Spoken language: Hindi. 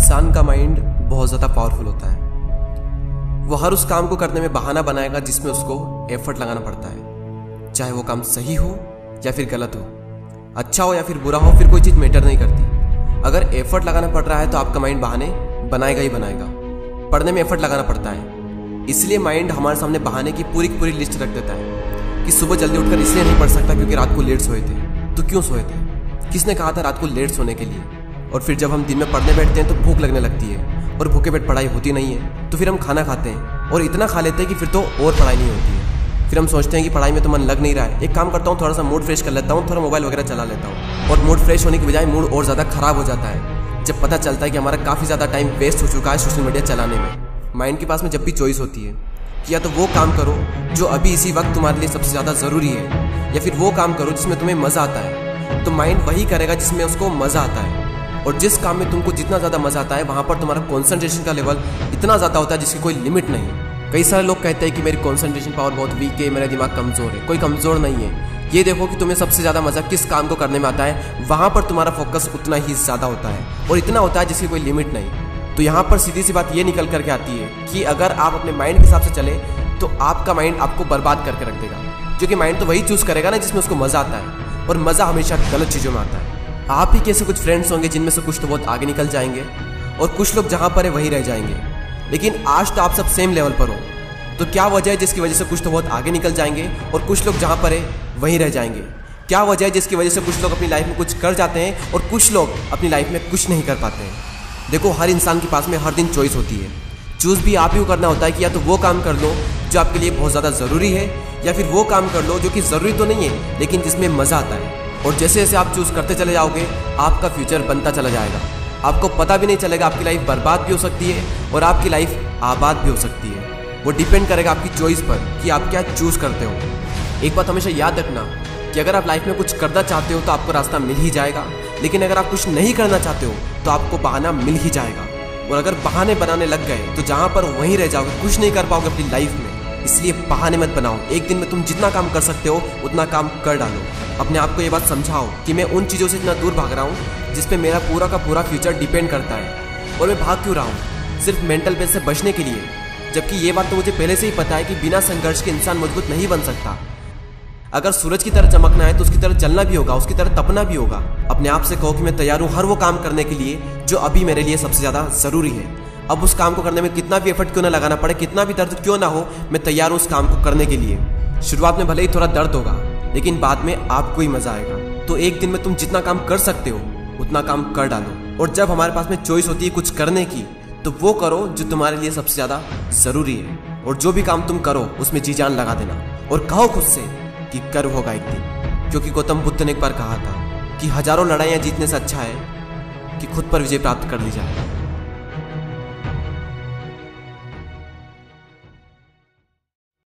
इंसान का माइंड बहुत ज़्यादा पावरफुल होता है। वो हर उस काम को करने में बहाना बनाएगा जिसमें उसको एफर्ट लगाना पड़ता है, चाहे वो काम सही हो या फिर गलत हो, अच्छा हो या फिर बुरा हो, फिर कोई चीज़ मैटर नहीं करती। अगर एफर्ट लगाना पड़ रहा है तो आपका माइंड बहाने बनाएगा ही बनाएगा। पढ़ने में एफर्ट लगाना पड़ता है, इसलिए माइंड हमारे सामने बहाने की पूरी लिस्ट रख देता है कि सुबह जल्दी उठकर इसलिए नहीं पढ़ सकता क्योंकि रात को लेट सोए थे। तो क्यों सोए थे? किसने कहा था रात को लेट सोने के लिए? और फिर जब हम दिन में पढ़ने बैठते हैं तो भूख लगने लगती है और भूखे पेट पढ़ाई होती नहीं है, तो फिर हम खाना खाते हैं और इतना खा लेते हैं कि फिर तो और पढ़ाई नहीं होती है। फिर हम सोचते हैं कि पढ़ाई में तो मन लग नहीं रहा है, एक काम करता हूँ, थोड़ा सा मूड फ्रेश कर लेता हूँ, थोड़ा मोबाइल वगैरह चला लेता हूँ। और मूड फ्रेश होने की बजाय मूड और ज़्यादा खराब हो जाता है जब पता चलता है कि हमारा काफ़ी ज़्यादा टाइम वेस्ट हो चुका है सोशल मीडिया चलाने में। माइंड के पास में जब भी चॉइस होती है कि या तो वो काम करो जो अभी इसी वक्त तुम्हारे लिए सबसे ज़्यादा ज़रूरी है, या फिर वो काम करो जिसमें तुम्हें मज़ा आता है, तो माइंड वही करेगा जिसमें उसको मज़ा आता है। और जिस काम में तुमको जितना ज़्यादा मज़ा आता है वहाँ पर तुम्हारा कॉन्सेंट्रेशन का लेवल इतना ज़्यादा होता है जिसकी कोई लिमिट नहीं। कई सारे लोग कहते हैं कि मेरी कॉन्सेंट्रेशन पावर बहुत वीक है, मेरा दिमाग कमज़ोर है। कोई कमज़ोर नहीं है। ये देखो कि तुम्हें सबसे ज़्यादा मज़ा किस काम को करने में आता है, वहाँ पर तुम्हारा फोकस उतना ही ज़्यादा होता है और इतना होता है जिसकी कोई लिमिट नहीं। तो यहाँ पर सीधी सी बात ये निकल करके आती है कि अगर आप अपने माइंड के हिसाब से चले तो आपका माइंड आपको बर्बाद करके रख देगा, क्योंकि माइंड तो वही चूज़ करेगा ना जिसमें उसको मज़ा आता है, और मज़ा हमेशा गलत चीज़ों में आता है। आप ही कैसे कुछ फ्रेंड्स होंगे जिनमें से कुछ तो बहुत आगे निकल जाएंगे और कुछ लोग जहाँ पर है वहीं रह जाएंगे। लेकिन आज तो आप सब सेम लेवल पर हो, तो क्या वजह है जिसकी वजह से कुछ तो बहुत आगे निकल जाएंगे और कुछ लोग जहाँ पर है वहीं रह जाएंगे? क्या वजह है जिसकी वजह से कुछ लोग अपनी लाइफ में कुछ कर जाते हैं और कुछ लोग अपनी लाइफ में कुछ नहीं कर पाते हैं? देखो, हर इंसान के पास में हर दिन चॉइस होती है। चूज़ भी आप ही को करना होता है कि या तो वो काम कर लो जो आपके लिए बहुत ज़्यादा ज़रूरी है, या फिर वो काम कर लो जो कि ज़रूरी तो नहीं है लेकिन जिसमें मज़ा आता है। और जैसे जैसे आप चूज़ करते चले जाओगे आपका फ्यूचर बनता चला जाएगा। आपको पता भी नहीं चलेगा, आपकी लाइफ बर्बाद भी हो सकती है और आपकी लाइफ आबाद भी हो सकती है। वो डिपेंड करेगा आपकी चॉइस पर कि आप क्या चूज़ करते हो। एक बात हमेशा याद रखना कि अगर आप लाइफ में कुछ करना चाहते हो तो आपको रास्ता मिल ही जाएगा, लेकिन अगर आप कुछ नहीं करना चाहते हो तो आपको बहाना मिल ही जाएगा। और अगर बहाने बनाने लग गए तो जहाँ पर वहीं रह जाओगे, कुछ नहीं कर पाओगे अपनी लाइफ में। इसलिए बहाने मत बनाओ। एक दिन में तुम जितना काम कर सकते हो उतना काम कर डालो। अपने आप को ये बात समझाओ कि मैं उन चीज़ों से इतना दूर भाग रहा हूँ जिस पे मेरा पूरा का पूरा फ्यूचर डिपेंड करता है, और मैं भाग क्यों रहा हूँ? सिर्फ मेंटल पेस से बचने के लिए। जबकि ये बात तो मुझे पहले से ही पता है कि बिना संघर्ष के इंसान मजबूत नहीं बन सकता। अगर सूरज की तरह चमकना है तो उसकी तरह जलना भी होगा, उसकी तरह तपना भी होगा। अपने आप से कहो कि मैं तैयार हूँ हर वो काम करने के लिए जो अभी मेरे लिए सबसे ज़्यादा ज़रूरी है। अब उस काम को करने में कितना भी एफर्ट क्यों ना लगाना पड़े, कितना भी दर्द क्यों ना हो, मैं तैयार हूँ उस काम को करने के लिए। शुरुआत में भले ही थोड़ा दर्द होगा लेकिन बाद में आपको ही मज़ा आएगा। तो एक दिन में तुम जितना काम कर सकते हो उतना काम कर डालो। और जब हमारे पास में चॉइस होती है कुछ करने की, तो वो करो जो तुम्हारे लिए सबसे ज़्यादा ज़रूरी है। और जो भी काम तुम करो उसमें जी जान लगा देना और कहो खुद से कि कर होगा एक दिन। क्योंकि गौतम बुद्ध ने एक बार कहा था कि हजारों लड़ाइयाँ जीतने से अच्छा है कि खुद पर विजय प्राप्त कर ली जाए।